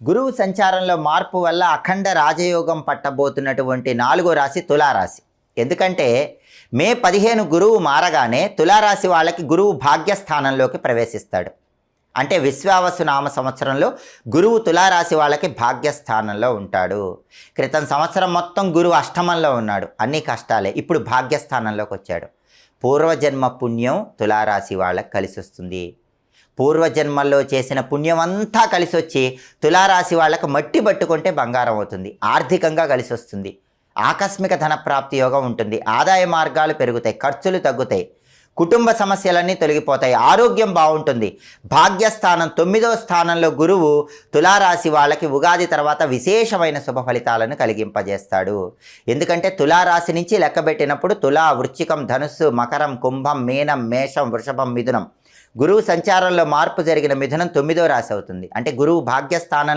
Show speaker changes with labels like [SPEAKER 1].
[SPEAKER 1] గురువు సంచారంలో మార్పు వల్ల అఖండ రాజయోగం పట్టబోతున్నటువంటి 4వ రాశి తులారాశి. ఎందుకంటే మే 15 గురువు మారగానే తులారాశి వాళ్ళకి గురువు భాగ్యస్థానంలోకి ప్రవేశిస్తాడు. అంటే విశ్వావసు నామ సంవత్సరంలో గురువు తులారాశి వాళ్ళకి భాగ్యస్థానంలో ఉంటాడు. క్రితం సంవత్సరం మొత్తం గురువు అష్టమంలో ఉన్నాడు, అన్ని కష్టాలే. ఇప్పుడు భాగ్యస్థానంలోకి వచ్చాడు. పూర్వజన్మ పుణ్యం తులారాశి వాళ్ళకి కలిసి వస్తుంది. పూర్వజన్మల్లో చేసిన పుణ్యం అంతా కలిసి వచ్చి తులారాశి వాళ్ళకు మట్టి పట్టుకుంటే బంగారం అవుతుంది. ఆర్థికంగా కలిసి వస్తుంది. ఆకస్మిక ధన ప్రాప్తి యోగం ఉంటుంది. ఆదాయ మార్గాలు పెరుగుతాయి, ఖర్చులు తగ్గుతాయి, కుటుంబ సమస్యలన్నీ తొలగిపోతాయి, ఆరోగ్యం బాగుంటుంది. భాగ్యస్థానం 9వ స్థానంలో గురువు తులారాశి వాళ్ళకి ఉగాది తర్వాత విశేషమైన శుభ ఫలితాలను కలిగింపజేస్తాడు. ఎందుకంటే తులారాశి నుంచి లెక్కబెట్టినప్పుడు తులా, వృశ్చికం, ధనుస్సు, మకరం, కుంభం, మీనం, మేషం, వృషభం, మిథునం. గురువు సంచారంలో మార్పు జరిగిన మిథునం 9వ రాశి అవుతుంది. అంటే గురువు భాగ్యస్థానం